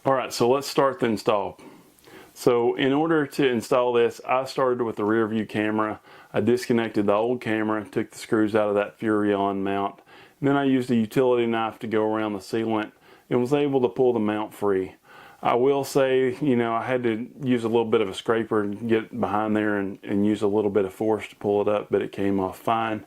Alright, so let's start the install. So in order to install this, I started with the rear view camera. I disconnected the old camera, took the screws out of that Furrion mount. And then I used a utility knife to go around the sealant and was able to pull the mount free. I will say, I had to use a little bit of a scraper and get behind there and use a little bit of force to pull it up, but it came off fine.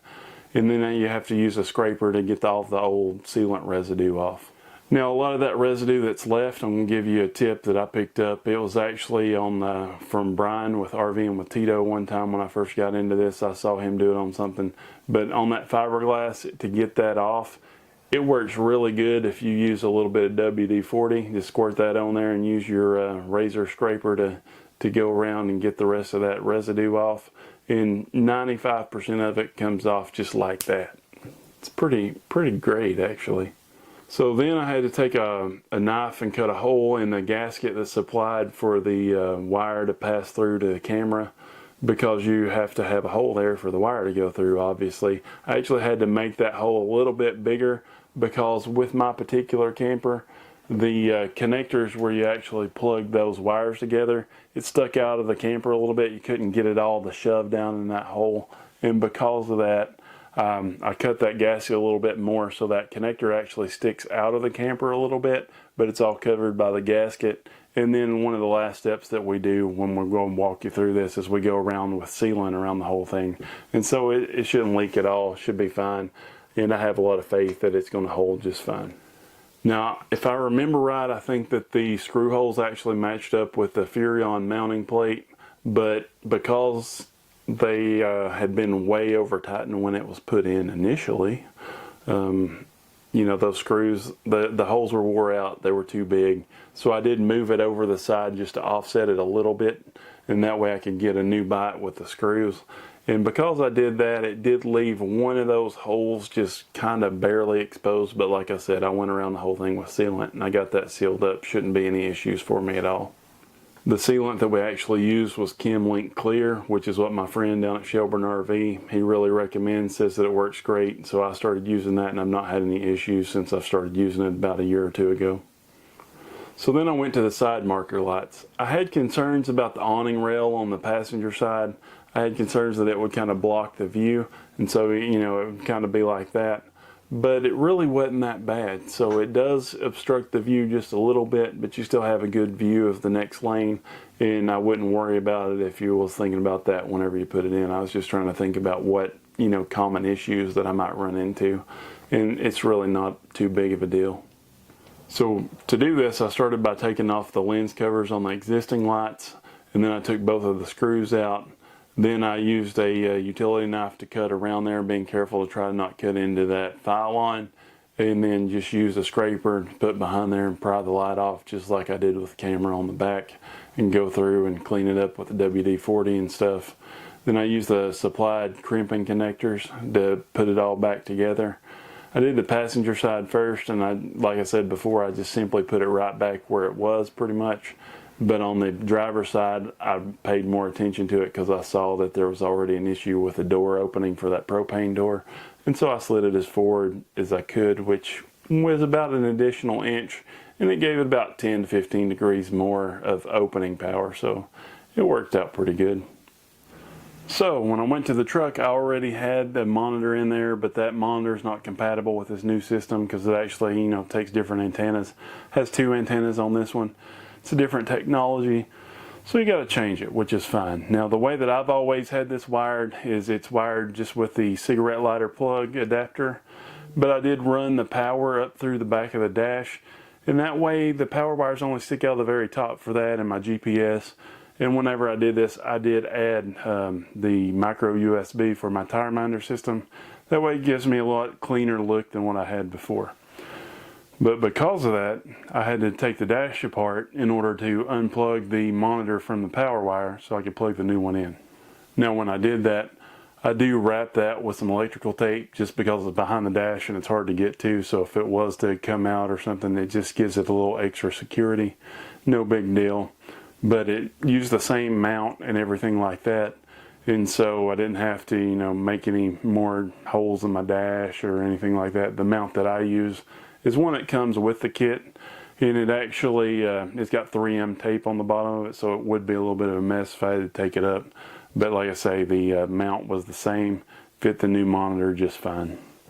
And then you have to use a scraper to get all the old sealant residue off. Now, a lot of that residue that's left, I'm going to give you a tip that I picked up. It was actually from Brian with RVing with Tito one time when I first got into this. I saw him do it on something. But on that fiberglass, to get that off, it works really good if you use a little bit of WD-40. Just squirt that on there and use your razor scraper to go around and get the rest of that residue off. And 95% of it comes off just like that. It's pretty great, actually. So then I had to take a knife and cut a hole in the gasket that's supplied for the wire to pass through to the camera, because you have to have a hole there for the wire to go through, obviously. I actually had to make that hole a little bit bigger because with my particular camper, the connectors where you actually plug those wires together, it stuck out of the camper a little bit. You couldn't get it all to shove down in that hole. And because of that, I cut that gasket a little bit more so that connector actually sticks out of the camper a little bit, but it's all covered by the gasket. And then one of the last steps that we do when we're going to walk you through this is we go around with sealant around the whole thing. And so it shouldn't leak at all, it should be fine. And I have a lot of faith that it's going to hold just fine. Now, if I remember right, I think that the screw holes actually matched up with the Furrion mounting plate, but because they had been way over tightened when it was put in initially, those screws, the holes were wore out, they were too big. So I did move it over the side just to offset it a little bit, and that way I could get a new bite with the screws. And because I did that, it did leave one of those holes just kind of barely exposed, but like I said, I went around the whole thing with sealant and I got that sealed up. Shouldn't be any issues for me at all. The sealant that we actually used was ChemLink Clear, which is what my friend down at Shelburne RV, he really recommends, says that it works great. So I started using that and I've not had any issues since I started using it about a year or two ago. So then I went to the side marker lights. I had concerns about the awning rail on the passenger side. I had concerns that it would kind of block the view, and so it would kind of be like that. But it really wasn't that bad. So it does obstruct the view just a little bit, but you still have a good view of the next lane, and I wouldn't worry about it if you was thinking about that whenever you put it in. I was just trying to think about what, common issues that I might run into, and it's really not too big of a deal. So to do this, I started by taking off the lens covers on the existing lights, and then I took both of the screws out. Then I used a utility knife to cut around there, being careful to try to not cut into that file line, and then just use a scraper to put behind there and pry the light off just like I did with the camera on the back, and go through and clean it up with the WD-40 and stuff. Then I used the supplied crimping connectors to put it all back together. I did the passenger side first, and like I said before, I just simply put it right back where it was pretty much. But on the driver's side, I paid more attention to it because I saw that there was already an issue with the door opening for that propane door. And so I slid it as forward as I could, which was about an additional inch, and it gave it about 10 to 15 degrees more of opening power, so it worked out pretty good. So when I went to the truck, I already had the monitor in there, but that monitor is not compatible with this new system because it actually, takes different antennas. Has 2 antennas on this one. It's a different technology, so you got to change it, which is fine. Now, the way that I've always had this wired is it's wired just with the cigarette lighter plug adapter, but I did run the power up through the back of the dash, and that way the power wires only stick out of the very top for that and my GPS. And whenever I did this, I did add the micro USB for my tire minder system. That way it gives me a lot cleaner look than what I had before. But because of that, I had to take the dash apart in order to unplug the monitor from the power wire so I could plug the new one in. Now when I did that, I do wrap that with some electrical tape just because it's behind the dash and it's hard to get to, so if it was to come out or something, it just gives it a little extra security. No big deal. But it used the same mount and everything like that, and so I didn't have to make any more holes in my dash or anything like that. The mount that I use is one that comes with the kit, And it actually, it's got 3M tape on the bottom of it, so it would be a little bit of a mess if I had to take it up. But like I say, the mount was the same, fit the new monitor just fine.